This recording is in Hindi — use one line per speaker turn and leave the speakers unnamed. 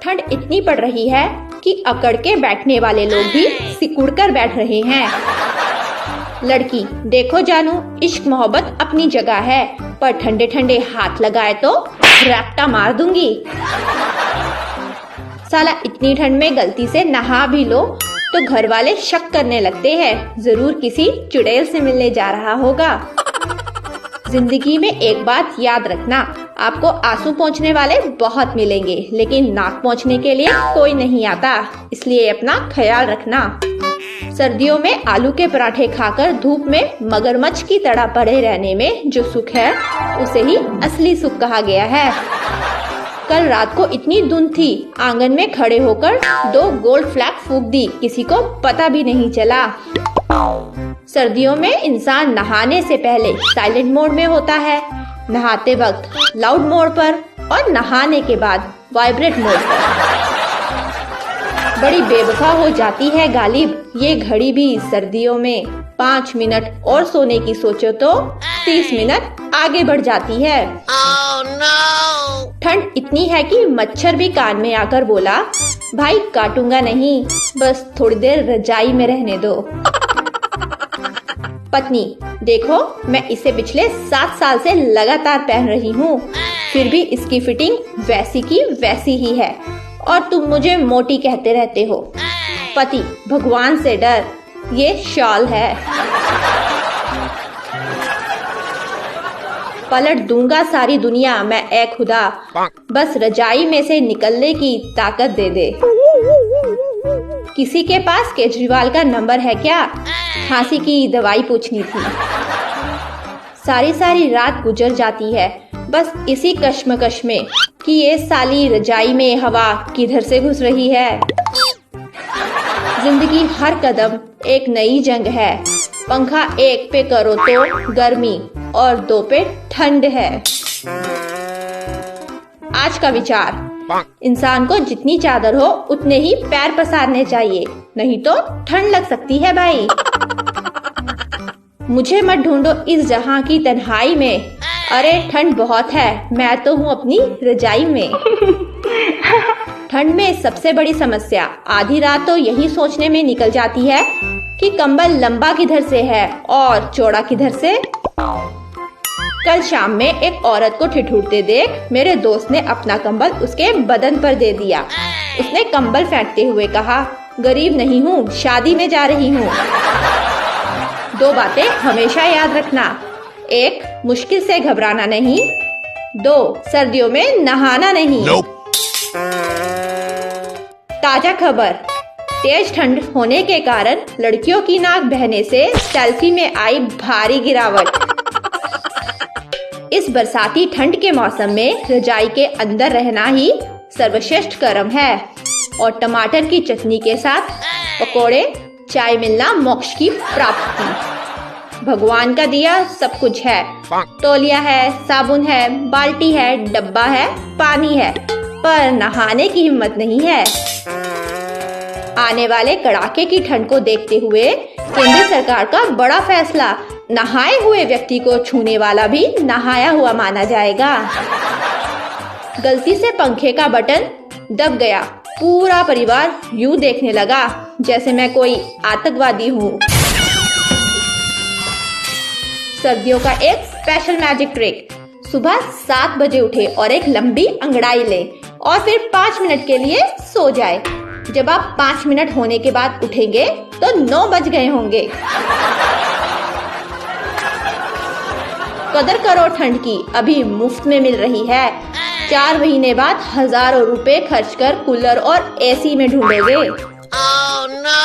ठंड इतनी पड़ रही है कि अकड़ के बैठने वाले लोग भी सिकुड़ कर बैठ रहे हैं। लड़की, देखो जानू, इश्क मोहब्बत अपनी जगह है, पर ठंडे ठंडे हाथ लगाए तो रैप्टा मार दूंगी। साला इतनी ठंड में गलती से नहा भी लो तो घर वाले शक करने लगते हैं, जरूर किसी चुड़ैल से मिलने जा रहा होगा। जिंदगी में एक बात याद रखना, आपको आंसू पोंछने वाले बहुत मिलेंगे, लेकिन नाक पोंछने के लिए कोई नहीं आता, इसलिए अपना ख्याल रखना। सर्दियों में आलू के पराठे खाकर धूप में मगरमच्छ की तरह पड़े रहने में जो सुख है, उसे ही असली सुख कहा गया है। कल रात को इतनी धुंध थी, आंगन में खड़े होकर 2 गोल्ड फ्लैग फूंक दी, किसी को पता भी नहीं चला। सर्दियों में इंसान नहाने से पहले साइलेंट मोड में होता है, नहाते वक्त लाउड मोड पर और नहाने के बाद वाइब्रेट मोड पर। बड़ी बेवफा हो जाती है गालिब ये घड़ी भी सर्दियों में। 5 मिनट और सोने की सोचो तो 30 मिनट आगे बढ़ जाती है।
Oh, no!
ठंड इतनी है कि मच्छर भी कान में आकर बोला, भाई काटूंगा नहीं, बस थोड़ी देर रजाई में रहने दो। पत्नी, देखो मैं इसे पिछले 7 साल से लगातार पहन रही हूँ, फिर भी इसकी फिटिंग वैसी की वैसी ही है और तुम मुझे मोटी कहते रहते हो। पति, भगवान से डर, ये शॉल है। पलट दूंगा सारी दुनिया मैं ए खुदा, बस रजाई में से निकलने की ताकत दे दे। किसी के पास केजरीवाल का नंबर है क्या? खांसी की दवाई पूछनी थी। सारी रात गुजर जाती है बस इसी कश्मकश में कि ये साली रजाई में हवा किधर से घुस रही है। जिंदगी हर कदम एक नई जंग है, पंखा 1 पे करो तो गर्मी और 2 पे ठंड है। आज का विचार, इंसान को जितनी चादर हो उतने ही पैर पसारने चाहिए, नहीं तो ठंड लग सकती है भाई। मुझे मत ढूंढो इस जहां की तन्हाई में, अरे ठंड बहुत है, मैं तो हूँ अपनी रजाई में। ठंड में सबसे बड़ी समस्या आधी रात तो यही सोचने में निकल जाती है कि कंबल लंबा किधर से है और चौड़ा किधर से। कल शाम में एक औरत को ठिठुरते देख मेरे दोस्त ने अपना कंबल उसके बदन पर दे दिया। उसने कंबल फेंकते हुए कहा, गरीब नहीं हूँ, शादी में जा रही हूँ। 2 बातें हमेशा याद रखना, 1 मुश्किल से घबराना नहीं, 2 सर्दियों में नहाना नहीं। ताजा खबर, तेज ठंड होने के कारण लड़कियों की नाक बहने से सेल्फी में आई भारी गिरावट। इस बरसाती ठंड के मौसम में रजाई के अंदर रहना ही सर्वश्रेष्ठ कर्म है और टमाटर की चटनी के साथ पकोड़े, चाय मिलना मोक्ष की प्राप्ति। भगवान का दिया सब कुछ है, तौलिया है, साबुन है, बाल्टी है, डब्बा है, पानी है, पर नहाने की हिम्मत नहीं है। आने वाले कड़ाके की ठंड को देखते हुए केंद्र सरकार का बड़ा फैसला, नहाए हुए व्यक्ति को छूने वाला भी नहाया हुआ माना जाएगा। गलती से पंखे का बटन दब गया, पूरा परिवार यूं देखने लगा जैसे मैं कोई आतंकवादी हूँ। सर्दियों का एक स्पेशल मैजिक ट्रिक, सुबह 7 बजे उठे और एक लंबी अंगड़ाई ले और फिर 5 मिनट के लिए सो जाए। जब आप 5 मिनट होने के बाद उठेंगे तो 9 बज गए होंगे। कदर करो ठंड की, अभी मुफ्त में मिल रही है। 4 महीने बाद हजारों रुपए खर्च कर कूलर और एसी में ढूंढोगे।
Oh, no!